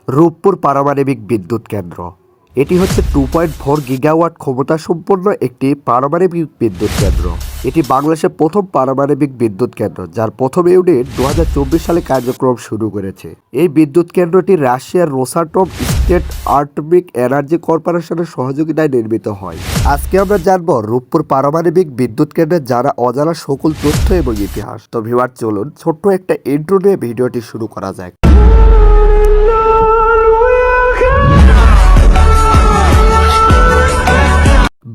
রূপপুর পারমাণবিক বিদ্যুৎ কেন্দ্র। এটি হচ্ছে 2.4 গিগাওয়াট ক্ষমতা সম্পন্ন একটি পারমাণবিক বিদ্যুৎ কেন্দ্র। এটি বাংলাদেশের প্রথম পারমাণবিক বিদ্যুৎ কেন্দ্র, যার প্রথম ইউনিট 2024 সালে কার্যক্রম শুরু করেছে। এই বিদ্যুৎ কেন্দ্রটি রাশিয়ার রোসাটম স্টেট অ্যাটমিক এনার্জি কর্পোরেশনের সহযোগিতায় নির্মিত হয়। আজকে আমরা জানব রূপপুর পারমাণবিক বিদ্যুৎ কেন্দ্রের জানা অজানা সকল তথ্য এবং ইতিহাস। তো ভিউয়ার, চলুন ছোট্ট একটা ইন্ট্রো নিয়ে ভিডিওটি শুরু করা যাক।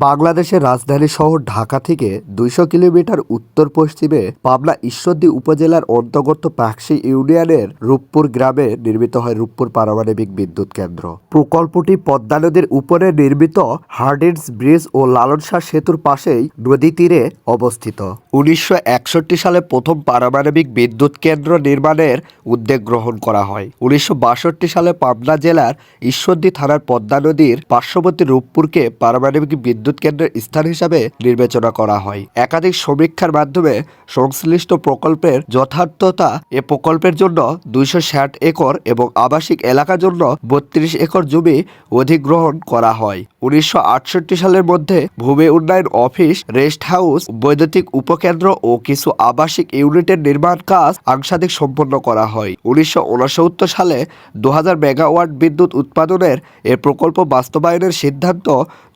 বাংলাদেশের রাজধানী শহর ঢাকা থেকে 200 কিলোমিটার উত্তর পশ্চিমে পাবনা ঈশ্বরদী উপজেলার অন্তর্গত পাকশী ইউনিয়নের রূপপুর গ্রামে নির্মিত হয় রূপপুর পারমাণবিক বিদ্যুৎ কেন্দ্র। প্রকল্পটি পদ্মা নদীর উপরে নির্মিত হার্ডিন্স ব্রিজ ও লালন শাহ সেতুর পাশেই নদী তীরে অবস্থিত। 1961 সালে প্রথম পারমাণবিক বিদ্যুৎ কেন্দ্র নির্মাণের উদ্যোগ গ্রহণ করা হয়। 1962 সালে পাবনা জেলার ঈশ্বরদী থানার পদ্মা নদীর পার্শ্ববর্তী রূপপুরকে পারমাণবিক বিদ্যুৎ কেন্দ্রের স্থান হিসাবে বিবেচনা করা হয়। একাধিক সমীক্ষার মাধ্যমে সংশ্লিষ্ট প্রকল্পের যথার্থতা এ প্রকল্পের জন্য 260 একর এবং আবাসিক এলাকার জন্য 32 একর জমি অধিগ্রহণ করা হয়। 1968 সালের মধ্যে ভূমি উন্নয়ন অফিস, রেস্ট হাউস, বৈদ্যুতিক উপকেন্দ্র ও কিছু আবাসিক ইউনিটের নির্মাণ কাজ আংশিক সম্পন্ন করা হয়। 1969 সালে 2000 মেগাওয়াট বিদ্যুৎ উৎপাদনের এ প্রকল্প বাস্তবায়নের সিদ্ধান্ত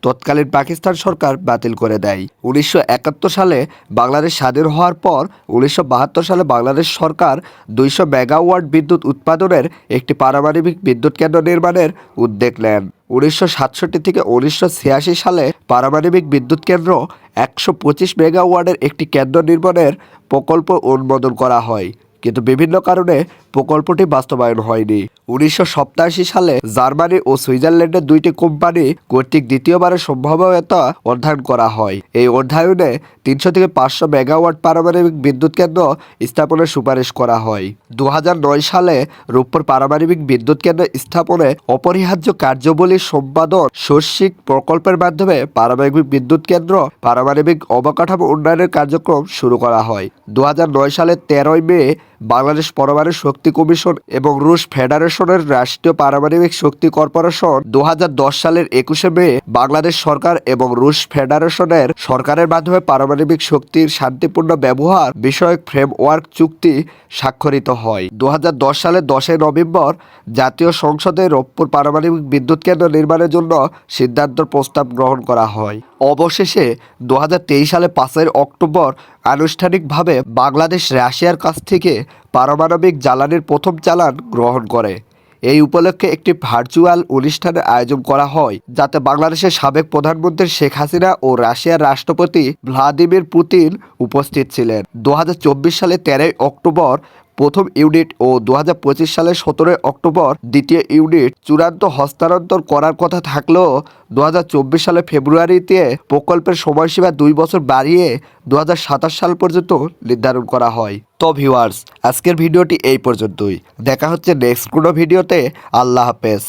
তৎকালীন পাকিস্তান সরকার বাতিল করে দেয়। 1971 সালে বাংলাদেশ স্বাধীন হওয়ার পর 1972 সালে বাংলাদেশ সরকার 200 মেগাওয়াট বিদ্যুৎ উৎপাদনের একটি পারমাণবিক বিদ্যুৎ কেন্দ্র নির্মাণের উদ্যোগ নেন। 1967 থেকে 1986 সালে পারমাণবিক বিদ্যুৎ কেন্দ্র 125 মেগাওয়াটের একটি কেন্দ্র নির্মাণের প্রকল্প অনুমোদন করা হয়, কিন্তু বিভিন্ন কারণে প্রকল্পটি বাস্তবায়ন হয়নি। 1987 সালে জার্মানি ও সুইজারল্যান্ডের দুইটি কোম্পানি কর্তৃক দ্বিতীয়বারের সম্ভাব্যতা অধ্যয়ন করা হয়। এই অধ্যয়নে 300 থেকে 500 মেগাওয়াট পারমাণবিক বিদ্যুৎ কেন্দ্র স্থাপনের সুপারিশ করা হয়। 2009 সালে রূপপুর পারমাণবিক বিদ্যুৎ কেন্দ্র স্থাপনে অপরিহার্য কার্যাবলী সম্পাদন শৈক্ষিক প্রকল্পের মাধ্যমে পারমাণবিক বিদ্যুৎ কেন্দ্র পারমাণবিক অবকাঠামো উন্নয়নের কার্যক্রম শুরু করা হয়। 2009 সালের 13 মে বাংলাদেশ পরমাণু শক্তি কমিশন এবং রুশ ফেডারেশনের রাষ্ট্রীয় পারমাণবিক শক্তি কর্পোরেশন 2010 সালের 21 মে বাংলাদেশ সরকার এবং রুশ ফেডারেশনের সরকারের মাধ্যমে পারমাণবিক শক্তির শান্তিপূর্ণ ব্যবহার বিষয়ক ফ্রেমওয়ার্ক চুক্তি স্বাক্ষরিত হয়। 2010 সালের 10 নভেম্বর জাতীয় সংসদে রূপপুর পারমাণবিক বিদ্যুৎ কেন্দ্র নির্মাণের জন্য সিদ্ধান্ত প্রস্তাব গ্রহণ করা হয়। অবশেষে 2023 সালে 5 অক্টোবর আনুষ্ঠানিকভাবে বাংলাদেশ রাশিয়ার কাছ থেকে পারমাণবিক জ্বালানির প্রথম চালান গ্রহণ করে। এই উপলক্ষে একটি ভার্চুয়াল অনুষ্ঠানের আয়োজন করা হয়, যাতে বাংলাদেশের সাবেক প্রধানমন্ত্রী শেখ হাসিনা ও রাশিয়ার রাষ্ট্রপতি ভ্লাদিমির পুতিন উপস্থিত ছিলেন। 2024 সালে 13 অক্টোবর প্রথম ইউনিট ও 2025 সালের 17 অক্টোবর দ্বিতীয় ইউনিট চূড়ান্ত হস্তান্তর করার কথা থাকলেও 2024 সালে ফেব্রুয়ারিতে প্রকল্পের সময়সীমা 2 বছর বাড়িয়ে 2027 সাল পর্যন্ত নির্ধারণ করা হয়। তো ভিউয়ার্স, আজকের ভিডিওটি এই পর্যন্তই। দেখা হচ্ছে নেক্সট কোনো ভিডিওতে। আল্লাহ হাফেজ।